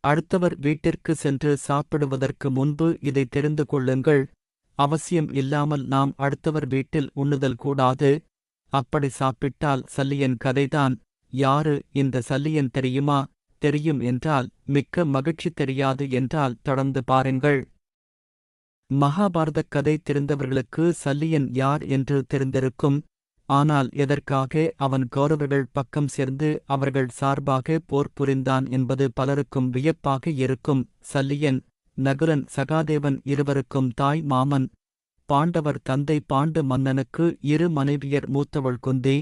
அடுத்தவர் வீட்டிற்கு சென்று சாப்பிடுவதற்கு முன்பு இதை தெரிந்து கொள்ளுங்கள். அவசியம் இல்லாமல் நாம் அடுத்தவர் வீட்டில் உண்ணுதல் கூடாது. அப்படி சாப்பிட்டால் சல்லியன் கதைதான். யாரு இந்த சல்லியன் தெரியுமா? தெரியும் என்றால் மிக்க மகிழ்ச்சி, தெரியாது என்றால் தொடர்ந்து பாருங்கள். மகாபாரதக் கதை தெரிந்தவர்களுக்கு சல்லியன் யார் என்று தெரிந்திருக்கும். ஆனால் எதற்காக அவன் கௌரவர்கள் பக்கம் சேர்ந்து அவர்கள் சார்பாக போர் புரிந்தான் என்பது பலருக்கும் வியப்பாக இருக்கும். சல்லியன், நகுலன், சகாதேவன் இருவருக்கும் தாய் மாமன். பாண்டவர் தந்தை பாண்டு மன்னனுக்கு 2 மனைவியர். மூத்தவள் குந்தி,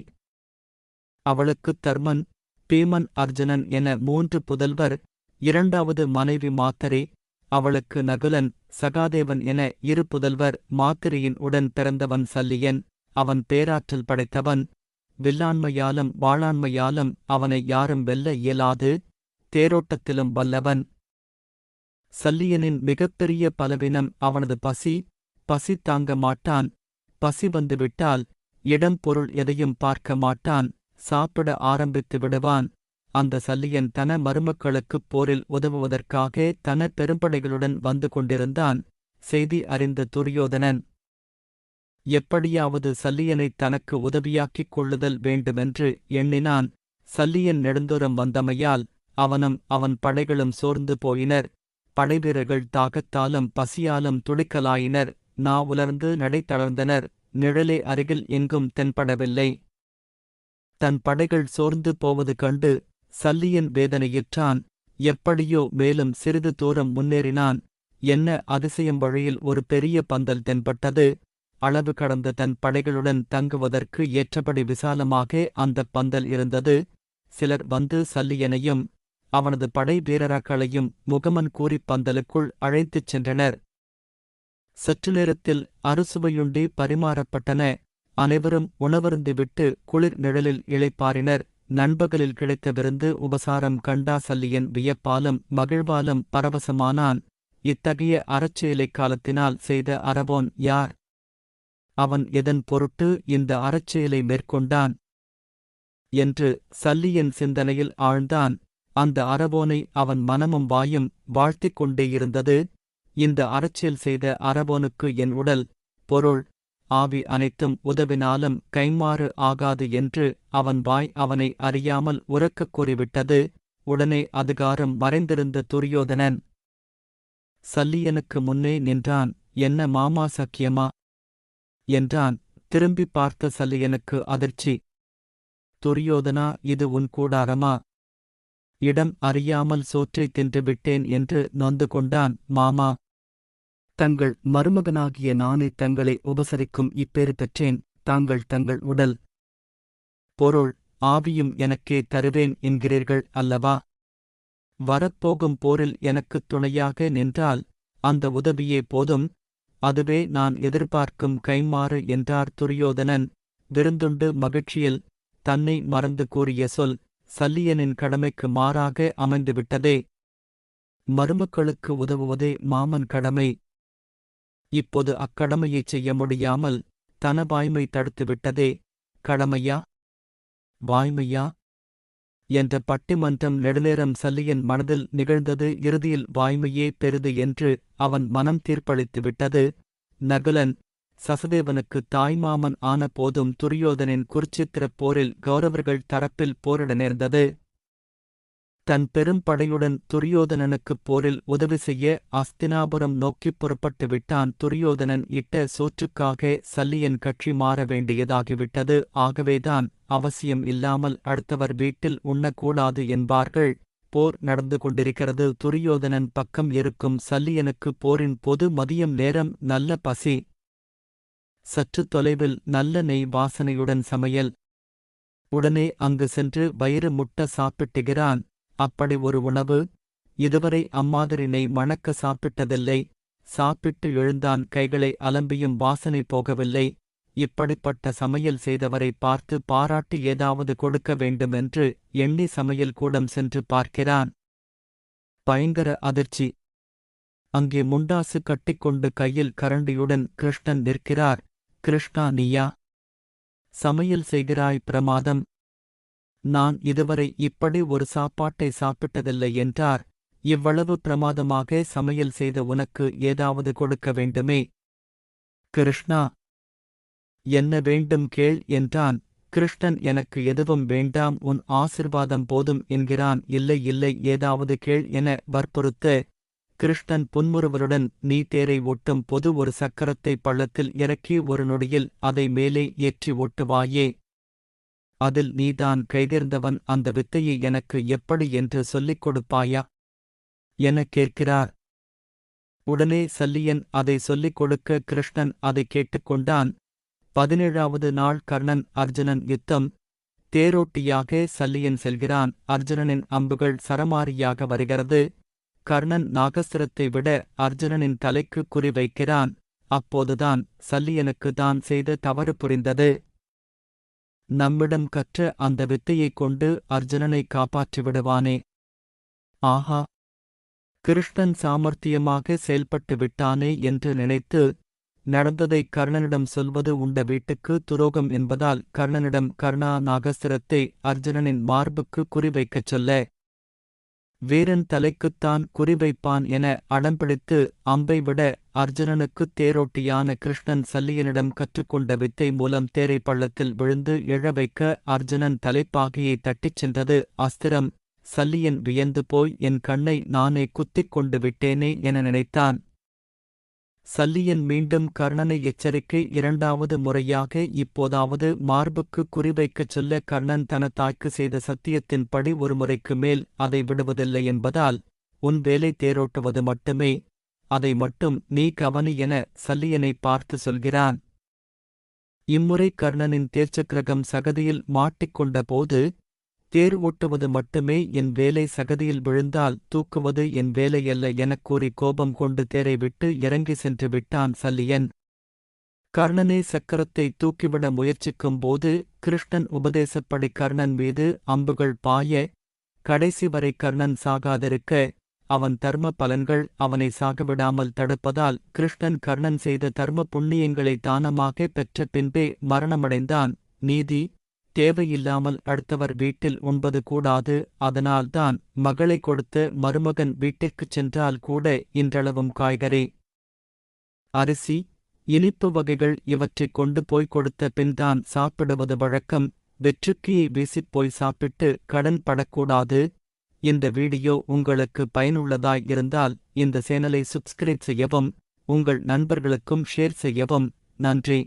அவளுக்குத் தர்மன், பீமன், அர்ஜுனன் என 3 புதல்வர். 2வது மனைவி மாத்தரி, அவளுக்கு நகுலன், சகாதேவன் என 2 புதல்வர். மாத்திரியின் உடன் பிறந்தவன் சல்லியன். அவன் பேராற்றல் படைத்தவன். வில்லாண்மையாலும் வாளாண்மையாலும் அவனை யாரும் வெல்ல இயலாது. தேரோட்டத்திலும் வல்லவன். சல்லியனின் மிகப்பெரிய பலவீனம் அவனது பசி. பசி தாங்க மாட்டான். பசி வந்துவிட்டால் இடம் பொருள் எதையும் பார்க்க மாட்டான். சாப்பிட ஆரம்பித்து விடுவான். அந்த சல்லியன் தன மருமக்களுக்குப் போரில் உதவுவதற்காக தன பெரும்படைகளுடன் வந்து கொண்டிருந்தான். செய்தி அறிந்த துரியோதனன் எப்படியாவது சல்லியனைத் தனக்கு உதவியாக்கிக் கொள்ளுதல் வேண்டுமென்று எண்ணினான். சல்லியன் நெடுந்தூரம் வந்தமையால் அவனும் அவன் படைகளும் சோர்ந்து போயினர். படைவீரர்கள் தாகத்தாலும் பசியாலும் துடிக்கலாயினர். உலர்ந்து நடை தளர்ந்தனர். நிழலே அருகில் எங்கும் தென்படவில்லை. தன் படைகள் சோர்ந்து போவது கண்டு சல்லியன் வேதனையுற்றான். எப்படியோ மேலும் சிறிது தூரம் முன்னேறினான். என்ன அதிசயம்! வழியில் ஒரு பெரிய பந்தல் தென்பட்டது. அளவு கடந்த தன் படைகளுடன் தங்குவதற்கு ஏற்றபடி விசாலமாக அந்தப் பந்தல் இருந்தது. சிலர் வந்து சல்லியனையும் அவனது படை வீரராக்களையும் முகமன் கூறிப் பந்தலுக்குள் அழைத்துச் சென்றனர். சற்று நேரத்தில் அறுசுவையுண்டி பரிமாறப்பட்டன. அனைவரும் உணவருந்திவிட்டு குளிர் நிழலில் இளைப்பாறினர். நண்பகலில் கிடைத்த விருந்து உபசாரம் கண்டா சல்லியன் வியப்பாலும் மகிழ்வாலும் பரவசமானான். இத்தகைய அறச்செயலைக் காலத்தினால் செய்த அரவோன் யார்? அவன் எதன் பொருட்டு இந்த அறச்செயலை மேற்கொண்டான் என்று சல்லியன் சிந்தனையில் ஆழ்ந்தான். அந்த அரவோனை அவன் மனமும் வாயும் வாழ்த்திக் கொண்டேயிருந்தது. இந்த அறச்செயல் செய்த அரவோனுக்கு என் உடல், பொருள், ஆவி அனைத்தும் உதவினாலும் கைம்மாறு ஆகாது என்று அவன் வாய் அவனை அறியாமல் உரக்கக் கூறிவிட்டது. உடனே அதிகாரம் மறைந்திருந்த துரியோதனன் சல்லியனுக்கு முன்னே நின்றான். என்ன மாமா, சக்கியமா என்றான். திரும்பி பார்த்த சல்லியனுக்கு அதிர்ச்சி. துரியோதனா, இது உன் கூடாரமா? இடம் அறியாமல் சோற்றை தின்று விட்டேன் என்று நொந்து கொண்டான். மாமா, தங்கள் மருமகனாகிய நானே தங்களை உபசரிக்கும் இப்பேறு பெற்றேன். தாங்கள் தங்கள் உடல், பொருள், ஆவியும் எனக்கே தருவேன் என்கிறீர்கள் அல்லவா? வரப்போகும் போரில் எனக்குத் துணையாக நின்றால் அந்த உதவியே போதும். அதுவே நான் எதிர்பார்க்கும் கைம்மாறு என்றார் துரியோதனன். விருந்துண்டு மகிழ்ச்சியில் தன்னை மறந்து கூறிய சொல் சல்லியனின் கடமைக்கு மாறாக அமைந்துவிட்டதே. மருமக்களுக்கு உதவுவதே மாமன் கடமை. இப்போது அக்கடமையைச் செய்ய முடியாமல் தன வாய்மை தடுத்துவிட்டதே. கடமையா வாய்மையா என்ற பட்டிமன்றம் நெடுநேரம் சல்லியன் மனதில் நிகழ்ந்தது. இறுதியில் வாய்மையே பெரிது என்று அவன் மனம் தீர்ப்பளித்துவிட்டது. நகுலன் சசதேவனுக்கு தாய்மாமன் ஆன போதும் துரியோதனின் குருச்சித்திரப் போரில் கௌரவர்கள் தரப்பில் போரிட நேர்ந்தது. தன் பெரும் படையுடன் துரியோதனனுக்குப் போரில் உதவி செய்ய அஸ்தினாபுரம் நோக்கிப் புறப்பட்டு விட்டான். துரியோதனன் இட்ட சோற்றுக்காக சல்லியன் கட்சி மாற வேண்டியதாகிவிட்டது. ஆகவேதான் அவசியம் இல்லாமல் அடுத்தவர் வீட்டில் உண்ணக்கூடாது என்பார்கள். போர் நடந்து கொண்டிருக்கிறது. துரியோதனன் பக்கம் இருக்கும் சல்லியனுக்கு போரின் பொது மதியம் நேரம். நல்ல பசி. சற்று தொலைவில் நல்ல நெய் வாசனையுடன் சமையல். உடனே அங்கு சென்று வயிறு முட்ட சாப்பிட்டுகிறான். அப்படி ஒரு உணவு இதுவரை அம்மாதிரி நெய் மணக்க சாப்பிட்டதில்லை. சாப்பிட்டு எழுந்தான். கைகளை அலம்பியும் வாசனை போகவில்லை. இப்படிப்பட்ட சமையல் செய்தவரை பார்த்து பாராட்டி ஏதாவது கொடுக்க வேண்டுமென்று எண்ணி சமையல் கூடம் சென்று பார்க்கிறான். பயங்கர அதிர்ச்சி. அங்கே முண்டாசு கட்டிக்கொண்டு கையில் கரண்டியுடன் கிருஷ்ணன் நிற்கிறார். கிருஷ்ணா, நீயா சமையல் செய்கிறாய்? பிரமாதம். நான் இதுவரை இப்படி ஒரு சாப்பாட்டை சாப்பிட்டதில்லை என்றார். இவ்வளவு பிரமாதமாக சமையல் செய்த உனக்கு ஏதாவது கொடுக்க வேண்டுமே. கிருஷ்ணா, என்ன வேண்டும் கேள் என்றான். கிருஷ்ணன், எனக்கு எதுவும் வேண்டாம், உன் ஆசிர்வாதம் போதும் என்கிறான். இல்லை இல்லை, ஏதாவது கேள் என வற்புறுத்த, கிருஷ்ணன் புன்முறுவலுடன், நீ தேரை ஒட்டும் பொது ஒரு சக்கரத்தை பள்ளத்தில் இறக்கி ஒரு நொடியில் அதை மேலே ஏற்றி ஒட்டுவாயே. அதில் நீதான் கைதேர்ந்தவன், அந்த வித்தையை எனக்கு எப்படி என்று சொல்லிக் கொடுப்பாயா எனக் கேட்கிறார். உடனே சல்லியன் அதை சொல்லிக் கொடுக்க கிருஷ்ணன் அதை கேட்டுக்கொண்டான். 17வது நாள் கர்ணன் அர்ஜுனன் யுத்தம். தேரோட்டியாக சல்லியன் செல்கிறான். அர்ஜுனனின் அம்புகள் சரமாரியாக வருகிறது. கர்ணன் நாகஸ்திரத்தை விட அர்ஜுனனின் தலைக்கு குறிவைக்கிறான். அப்போதுதான் சல்லியனுக்கு தான் செய்த தவறு புரிந்தது. நம்மிடம் கற்ற அந்த வித்தையைக் கொண்டு அர்ஜுனனை காப்பாற்றிவிடுவானே. ஆஹா, கிருஷ்ணன் சாமர்த்தியமாக செயல்பட்டு விட்டானே என்று நினைத்து, நடந்ததை கர்ணனிடம் சொல்வது உண்ட வீட்டுக்கு துரோகம் என்பதால் கர்ணனிடம் கர்ணா நாகஸ்திரத்தை அர்ஜுனனின் மார்புக்கு குறிவைக்கச் சொல்ல, வீரன் தலைக்குத்தான் குறிவைப்பான் என அடம்பிடித்து அம்பை விட அர்ஜுனனுக்குத் தேரோட்டியான கிருஷ்ணன் சல்லியனிடம் கற்றுக்கொண்ட வித்தை மூலம் தேரை பள்ளத்தில் விழுந்து எழ வைக்க அர்ஜுனன் தலைப்பாகையை தட்டிச் சென்றது அஸ்திரம். சல்லியன் வியந்து போய், என் கண்ணை நானே குத்திக் கொண்டு விட்டேனே என நினைத்தான். சல்லியன் மீண்டும் கர்ணனை எச்சரிக்கை 2வது முறையாக, இப்போதாவது மார்புக்கு குறிவைக்கச் சொல்ல, கர்ணன் தன தாய்க்கு செய்த சத்தியத்தின்படி ஒரு முறைக்கு மேல் அதை விடுவதில்லை என்பதால், உன் வேலை தேரோட்டுவது மட்டுமே, அதை மட்டும் நீ கவனி என சல்லியனை பார்த்து சொல்கிறான். இம்முறை கர்ணனின் தேர்ச்சக்கிரகம் சகதியில் மாட்டிக்கொண்ட போது, தேர் ஓட்டுவது மட்டுமே என் வேலை, சகதியில் விழுந்தால் தூக்குவது என் வேலையல்ல எனக் கூறி கோபம் கொண்டு தேரை விட்டு இறங்கி சென்று விட்டான் சல்லியன். கர்ணனே சக்கரத்தை தூக்கிவிட முயற்சிக்கும் போது கிருஷ்ணன் உபதேசப்படி கர்ணன் மீது அம்புகள் பாய, கடைசி வரை கர்ணன் சாகாதிருக்க, அவன் தர்ம பலன்கள் அவனை சாகவிடாமல் தடுப்பதால் கிருஷ்ணன் கர்ணன் செய்த தர்ம புண்ணியங்களை தானமாக பெற்ற பின்பே மரணமடைந்தான். நீதி தேவையில்லாமல் அடுத்தவர் வீட்டில் உண்பது கூடாது. அதனால்தான் மகளை கொடுத்த மருமகன் வீட்டிற்குச் சென்றால் கூட இன்றளவும் காய்கறி, அரிசி, இனிப்பு வகைகள் இவற்றைக் கொண்டு போய் கொடுத்த பின்தான் சாப்பிடுவது வழக்கம். வெற்றுக்கியை வீசிப்போய் சாப்பிட்டு கடன் படக்கூடாது. இந்த வீடியோ உங்களுக்கு பயனுள்ளதாய் இருந்தால் இந்த சேனலை சப்ஸ்கிரைப் செய்யவும், உங்கள் நண்பர்களுக்கும் ஷேர் செய்யவும். நன்றி.